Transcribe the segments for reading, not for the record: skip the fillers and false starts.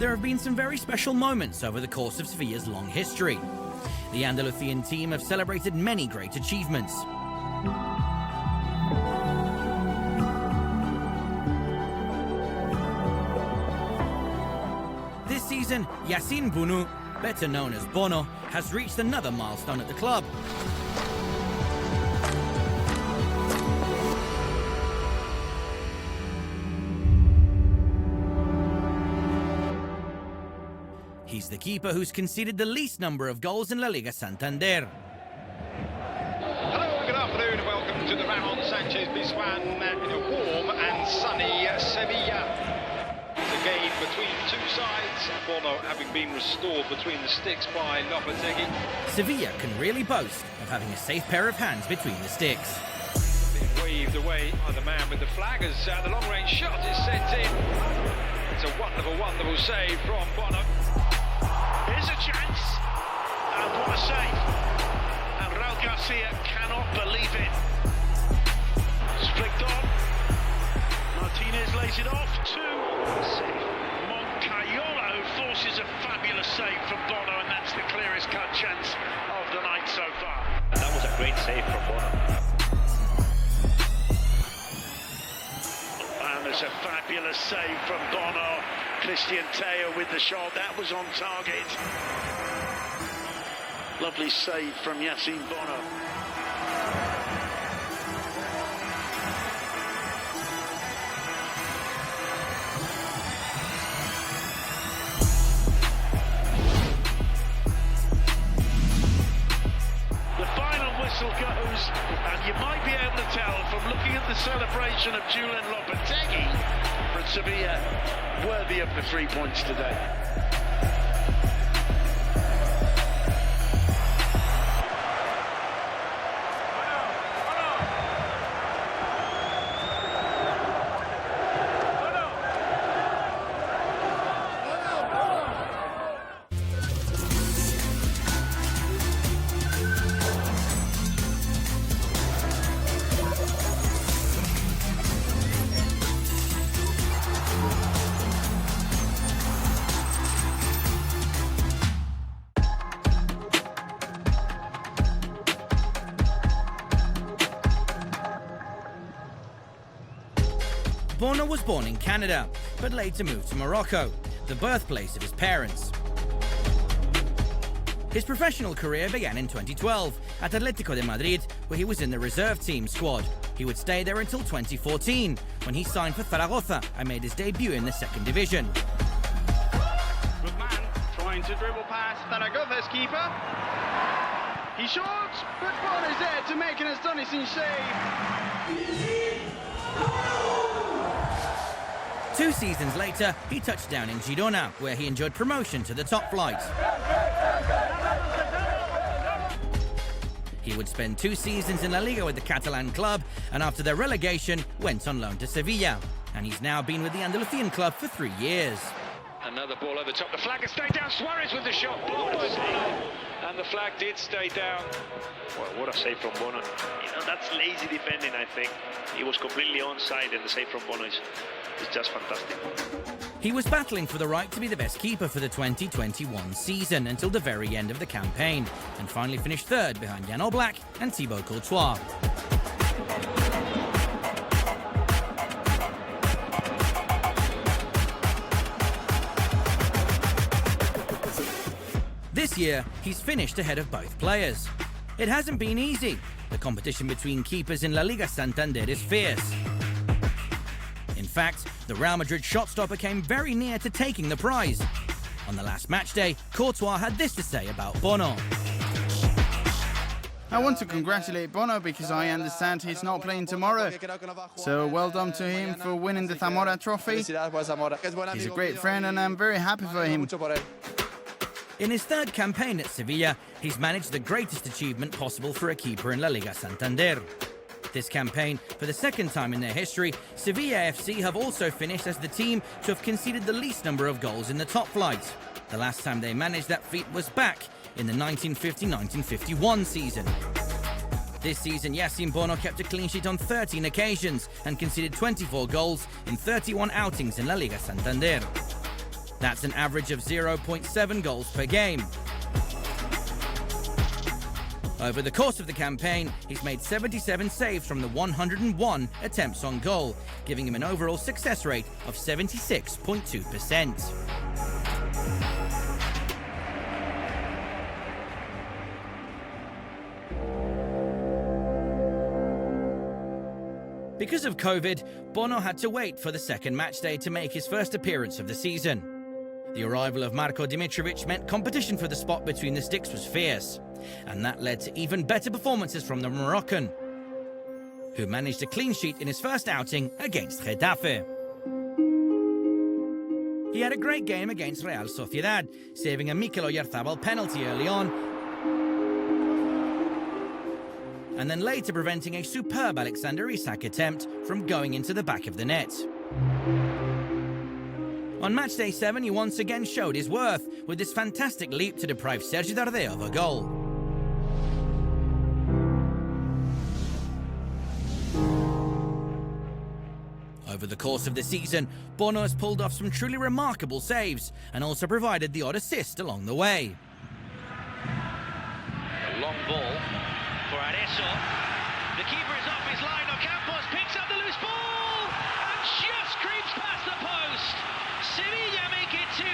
There have been some very special moments over the course of Sevilla's long history. The Andalusian team have celebrated many great achievements. This season, Yacine Bounou, better known as Bono, has reached another milestone at the club. He's the keeper who's conceded the least number of goals in LaLiga Santander. Hello, good afternoon, and welcome to the Ramon Sanchez Pizjuan in a warm and sunny Sevilla. It's a game between two sides, Bono having been restored between the sticks by Lopetegui. Sevilla can really boast of having a safe pair of hands between the sticks. Being waved away by the man with the flag as the long-range shot is sent in. It's a wonderful, wonderful save from Bono. Here's a chance, and what a save. And Raul Garcia cannot believe it. Flicked on. Martinez lays it off to Moncayola, who forces a fabulous save from Bono, and that's the clearest cut chance of the night so far. And that was a great save from Bono. And there's a fabulous save from Bono. Christian Teo with the shot, that was on target. Lovely save from Yacine Bono. The final whistle goes, and you might be able to tell from looking at the celebration of Julian Lopetegui that Sevilla worthy of the 3 points today. Bono was born in Canada, but later moved to Morocco, the birthplace of his parents. His professional career began in 2012 at Atlético de Madrid, where he was in the reserve team squad. He would stay there until 2014, when he signed for Zaragoza and made his debut in the second division. Good man, trying to dribble past Zaragoza's keeper. He shoots, but Bono's there to make an astonishing save. 2 seasons later, he touched down in Girona, where he enjoyed promotion to the top flight. He would spend 2 seasons in LaLiga with the Catalan club, and after their relegation, went on loan to Sevilla. And he's now been with the Andalusian club for 3 years. Another ball over the top, the flag has stayed down, Suarez with the shot, blocked by Bono, and the flag did stay down. Well, what a save from Bono. You know, that's lazy defending, I think. He was completely onside, and the save from Bono is just fantastic. He was battling for the right to be the best keeper for the 2021 season until the very end of the campaign, and finally finished third behind Jan Oblak and Thibaut Courtois. This year, he's finished ahead of both players. It hasn't been easy. The competition between keepers in La Liga Santander is fierce. In fact, the Real Madrid shot-stopper came very near to taking the prize. On the last match day, Courtois had this to say about Bono. I want to congratulate Bono because I understand he's not playing tomorrow. So well done to him for winning the Zamora trophy. He's a great friend and I'm very happy for him. In his third campaign at Sevilla, he's managed the greatest achievement possible for a keeper in La Liga Santander. This campaign, for the second time in their history, Sevilla FC have also finished as the team to have conceded the least number of goals in the top flight. The last time they managed that feat was back in the 1950-1951 season. This season, Yacine Bono kept a clean sheet on 13 occasions and conceded 24 goals in 31 outings in La Liga Santander. That's an average of 0.7 goals per game. Over the course of the campaign, he's made 77 saves from the 101 attempts on goal, giving him an overall success rate of 76.2%. Because of COVID, Bono had to wait for the second matchday to make his first appearance of the season. The arrival of Marko Dimitrovic meant competition for the spot between the sticks was fierce, and that led to even better performances from the Moroccan, who managed a clean sheet in his first outing against Getafe. He had a great game against Real Sociedad, saving a Mikel Oyarzabal penalty early on, and then later preventing a superb Alexander Isak attempt from going into the back of the net. On matchday 7, he once again showed his worth with this fantastic leap to deprive Sergi Dardé of a goal. Over the course of the season, Bono has pulled off some truly remarkable saves and also provided the odd assist along the way. A long ball for Areso. The keeper is off his line. Ocampos picks up the loose ball and just creeps past the post. Sevilla make it 2-0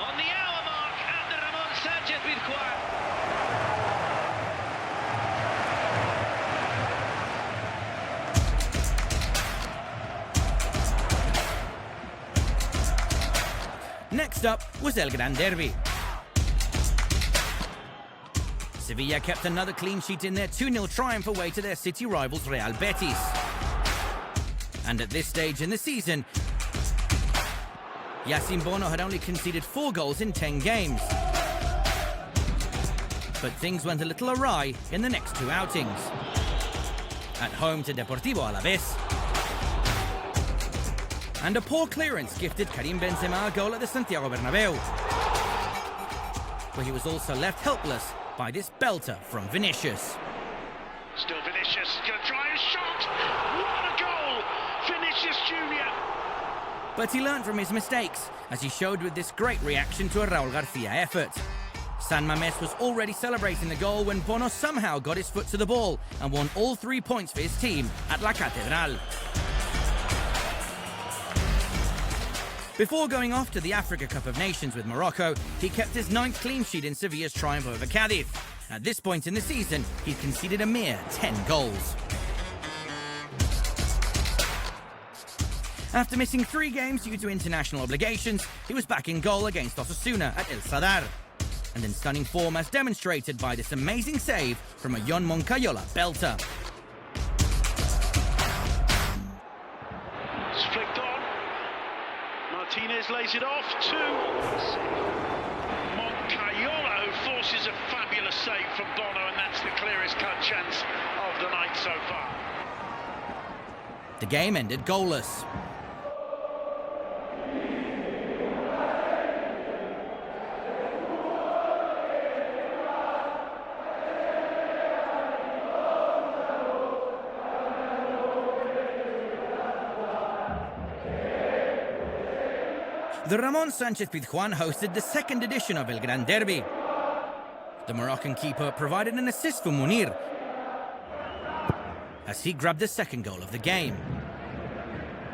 on the hour mark at the Ramon Sanchez Pizjuán. Next up was El Gran Derby. Sevilla kept another clean sheet in their 2-0 triumph away to their city rivals Real Betis. And at this stage in the season, Yacine Bono had only conceded 4 goals in 10 games. But things went a little awry in the next 2 outings. At home to Deportivo Alavés, and a poor clearance gifted Karim Benzema a goal at the Santiago Bernabéu, where he was also left helpless by this belter from Vinicius. Still Vinicius, going to try a shot. What a goal! Vinicius Junior. But he learned from his mistakes, as he showed with this great reaction to a Raúl García effort. San Mamés was already celebrating the goal when Bono somehow got his foot to the ball and won all 3 points for his team at La Catedral. Before going off to the Africa Cup of Nations with Morocco, he kept his 9th clean sheet in Sevilla's triumph over Cádiz. At this point in the season, he'd conceded a mere 10 goals. After missing 3 games due to international obligations, he was back in goal against Osasuna at El Sadar, and in stunning form as demonstrated by this amazing save from a Jon Moncayola belter. It's flicked on. Martinez lays it off to Moncayola, who forces a fabulous save from Bono, and that's the clearest cut chance of the night so far. The game ended goalless. The Ramon Sanchez Pizjuán hosted the 2nd edition of El Gran Derby. The Moroccan keeper provided an assist for Munir as he grabbed the 2nd goal of the game.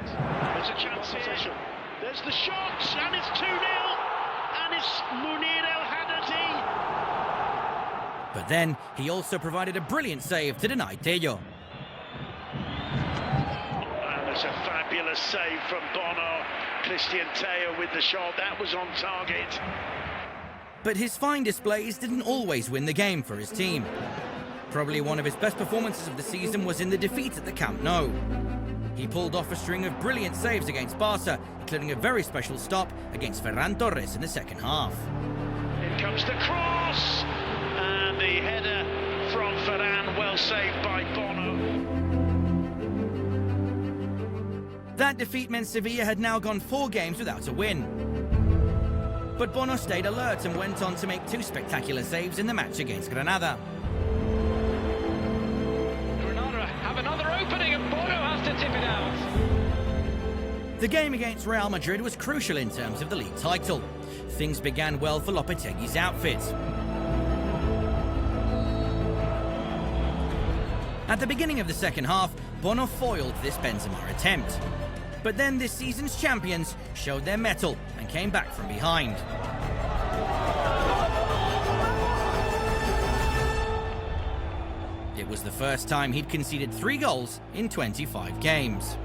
There's a chance here. There's the shot, and it's 2-0, and it's Munir El Haddadi. But then he also provided a brilliant save to deny Tello. And it's a fabulous save from Bono. Christian Tello with the shot, that was on target. But his fine displays didn't always win the game for his team. Probably one of his best performances of the season was in the defeat at the Camp Nou. He pulled off a string of brilliant saves against Barca, including a very special stop against Ferran Torres in the second half. Here comes the cross, and the header from Ferran, well saved by Bono. That defeat meant Sevilla had now gone 4 games without a win. But Bono stayed alert and went on to make 2 spectacular saves in the match against Granada. Granada have another opening and Bono has to tip it out. The game against Real Madrid was crucial in terms of the league title. Things began well for Lopetegui's outfit. At the beginning of the second half, Bono foiled this Benzema attempt. But then this season's champions showed their mettle and came back from behind. It was the first time he'd conceded 3 goals in 25 games.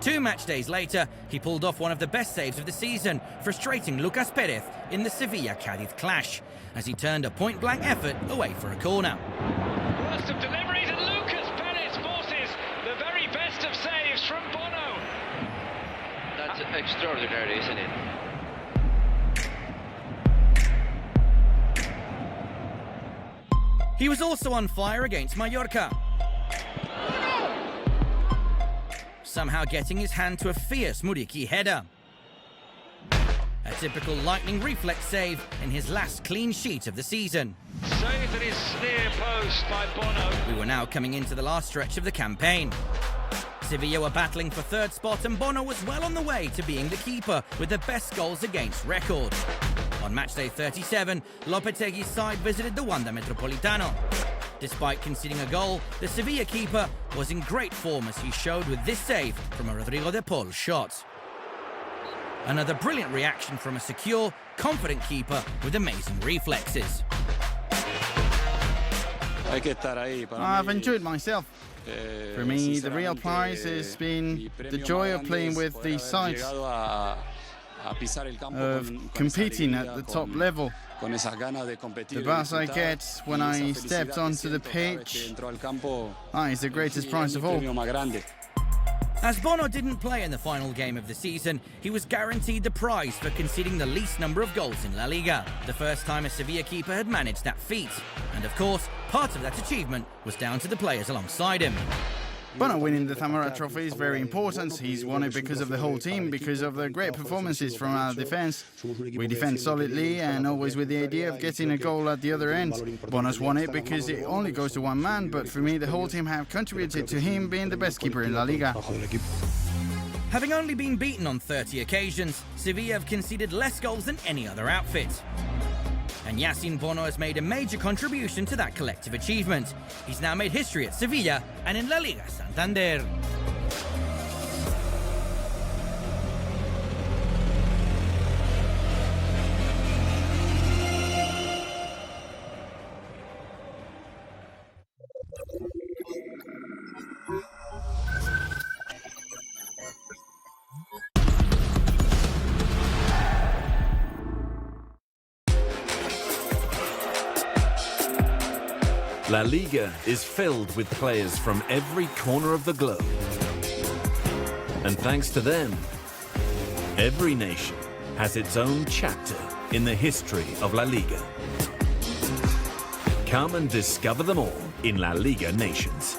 2 match days later, he pulled off one of the best saves of the season, frustrating Lucas Perez in the Sevilla-Cádiz clash, as he turned a point-blank effort away for a corner. Worst of deliveries, and Lucas Perez forces the very best of saves from Bono. That's extraordinary, isn't it? He was also on fire against Mallorca, somehow getting his hand to a fierce Muriqi header. A typical lightning reflex save in his last clean sheet of the season. Saved at his near post by Bono. We were now coming into the last stretch of the campaign. Sevilla were battling for 3rd spot and Bono was well on the way to being the keeper with the best goals against record. On matchday 37, Lopetegui's side visited the Wanda Metropolitano. Despite conceding a goal, the Sevilla keeper was in great form as he showed with this save from a Rodrigo de Paul shot. Another brilliant reaction from a secure, confident keeper with amazing reflexes. I've enjoyed myself. For me, the real prize has been the joy of playing with these sides, of competing at the top level. The buzz I get when I stepped onto the pitch, that is the greatest prize of all. As Bono didn't play in the final game of the season, he was guaranteed the prize for conceding the least number of goals in La Liga, the first time a Sevilla keeper had managed that feat. And of course, part of that achievement was down to the players alongside him. Bono winning the Zamora Trophy is very important. He's won it because of the whole team, because of the great performances from our defence. We defend solidly and always with the idea of getting a goal at the other end. Bono's won it because it only goes to one man, but for me the whole team have contributed to him being the best keeper in La Liga. Having only been beaten on 30 occasions, Sevilla have conceded less goals than any other outfit. And Yassine Bono has made a major contribution to that collective achievement. He's now made history at Sevilla and in La Liga Santander. La Liga is filled with players from every corner of the globe. And thanks to them, every nation has its own chapter in the history of La Liga. Come and discover them all in La Liga Nations.